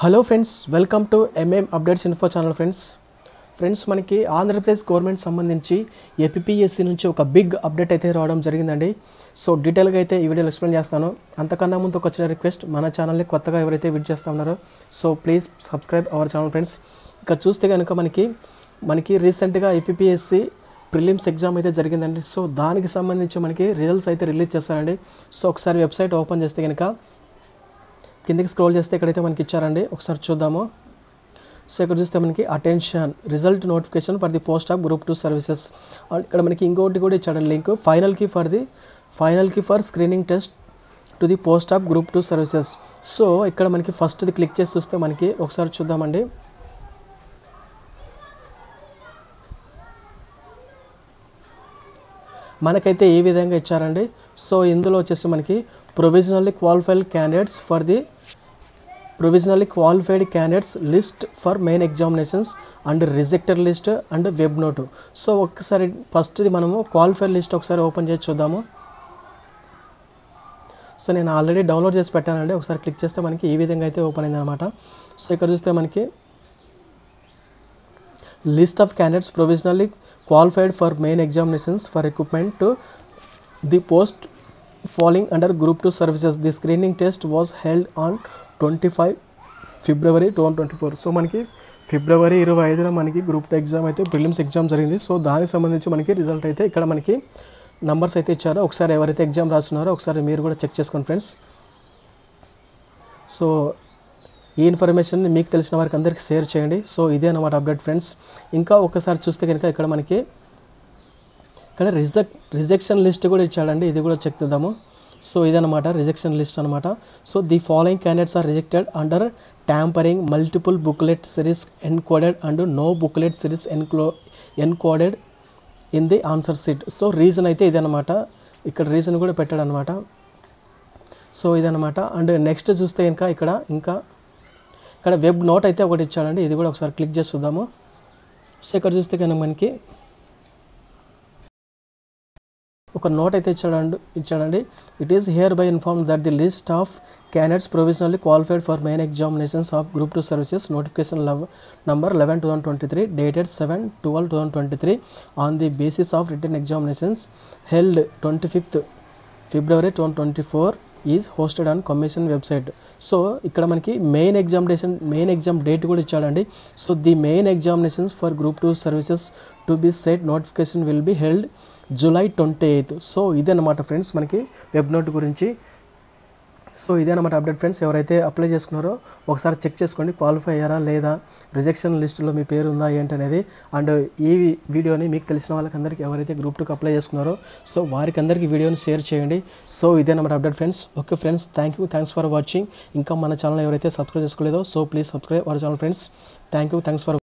Hello friends, welcome to updates info channel. Friends మనకి Andhra Pradesh government సంబంధించి APSC నుంచి ఒక బిగ్ అప్డేట్ అయితే రావడం జరిగిందండి. సో డీటెయిల్గా అయితే ఈ వీడియోలో ఎక్స్ప్లెయిన్ చేస్తాను. అంతకన్నా ముందు ఒక చిన్న రిక్వెస్ట్, మన ఛానల్ని కొత్తగా ఎవరైతే విజిట్ చేస్తూ ఉన్నారో so please subscribe our channel friends. ఇక చూస్తే కనుక మనకి రీసెంట్గా ఏపీఎస్సీ ప్రిలిమ్స్ ఎగ్జామ్ అయితే జరిగిందండి. సో దానికి సంబంధించి మనకి రిజల్ట్స్ అయితే రిలీజ్ చేస్తారండి. సో ఒకసారి వెబ్సైట్ ఓపెన్ చేస్తే కనుక కిందకి స్క్రోల్ చేస్తే ఇక్కడైతే మనకి ఇచ్చారండి, ఒకసారి చూద్దాము. సో ఇక్కడ చూస్తే మనకి attention result notification for the post of group 2 services. ఇక్కడ మనకి ఇంకోటి కూడా ఇచ్చాడండి లింక్, ఫైనల్కి for screening test to the post of group 2 services. So ఇక్కడ మనకి ఫస్ట్ది క్లిక్ చేసి చూస్తే మనకి ఒకసారి చూద్దామండి. మనకైతే ఈ విధంగా ఇచ్చారండి. సో ఇందులో వచ్చేసి మనకి provisionally qualified candidates list for main examinations and rejected list and web note. So ఒక్కసారి ఫస్ట్ది మనము క్వాలిఫైడ్ లిస్ట్ ఒకసారి ఓపెన్ చేసి చూద్దాము. సో నేను ఆల్రెడీ డౌన్లోడ్ చేసి పెట్టానండి, ఒకసారి క్లిక్ చేస్తే మనకి ఈ విధంగా అయితే ఓపెన్ అయింది అనమాట. సో ఇక్కడ చూస్తే మనకి list of candidates provisionally qualified for main examinations for equipment to the post falling under group 2 services. The screening test was held on 25 February 2024. So మనకి ఫిబ్రవరి 25న మనకి గ్రూప్ 2 ఎగ్జామ్ అయితే ప్రిలిమ్స్ ఎగ్జామ్ జరిగింది. So దానికి సంబంధించి మనకి రిజల్ట్ అయితే ఇక్కడ మనకి నంబర్స్ అయితే ఇచ్చారో ఒకసారి ఎవరైతే ఎగ్జామ్ రాస్తున్నారో ఒకసారి మీరు కూడా చెక్ చేసుకోండి ఫ్రెండ్స్. సో ఈ ఇన్ఫర్మేషన్ని మీకు తెలిసిన వారికి అందరికీ షేర్ చేయండి. సో ఇదే అన్నమాట అప్డేట్ ఫ్రెండ్స్. ఇంకా ఒకసారి చూస్తే కనుక ఇక్కడ మనకి రిజెక్షన్ లిస్ట్ కూడా ఇచ్చాడండి, ఇది కూడా చెక్ చేద్దాము. సో ఇదన్నమాట రిజెక్షన్ లిస్ట్ అనమాట. So the following candidates are rejected under tampering, multiple booklet series encoded and no booklet series encoded in the answer sheet. So reason అయితే ఇదన్నమాట, ఇక్కడ రీజన్ కూడా పెట్టాడు అనమాట. సో ఇదన్నమాట. అండ్ నెక్స్ట్ చూస్తే ఇంకా ఇక్కడ వెబ్ నోట్ అయితే ఒకటి ఇచ్చాడండి, ఇది కూడా ఒకసారి క్లిక్ చేసి చూద్దాము. సో ఇక్కడ చూస్తే కనుక మనకి ఒక నోట్ అయితే ఇచ్చాడండి. It is hereby inform that the list of candidates provisionally qualified for main examinations of group 2 services notification number 11/2023 dated 7/12/2023 on the basis of written examinations held 25th February 2024 is hosted on commission website. So ఇక్కడ మనకి main exam date కూడా ఇచ్చాడండి. So the main examinations for group 2 services to be set notification will be held July 28th. So ఇదే అన్నమాట friends మనకి web note గురించి. So ఇదే అన్నమాట అప్డేట్ ఫ్రెండ్స్. ఎవరైతే అప్లై చేసుకున్నారో ఒకసారి చెక్ చేసుకోండి, క్వాలిఫై అయ్యారా లేదా, రిజెక్షన్ లిస్టులో మీ పేరు ఉందా ఏంటనేది. అండ్ ఈ వీడియోని మీకు తెలిసిన వాళ్ళకందరికీ ఎవరైతే గ్రూప్ 2కి అప్లై చేసుకున్నారో సో వారికి అందరికీ వీడియోని షేర్ చేయండి. సో ఇదే అన్నమాట update friends. Okay friends, thanks for watching. ఇంకా మన ఛానల్ ఎవరైతే సబ్స్క్రైబ్ చేసుకోలేదో so please subscribe our channel friends. Thanks for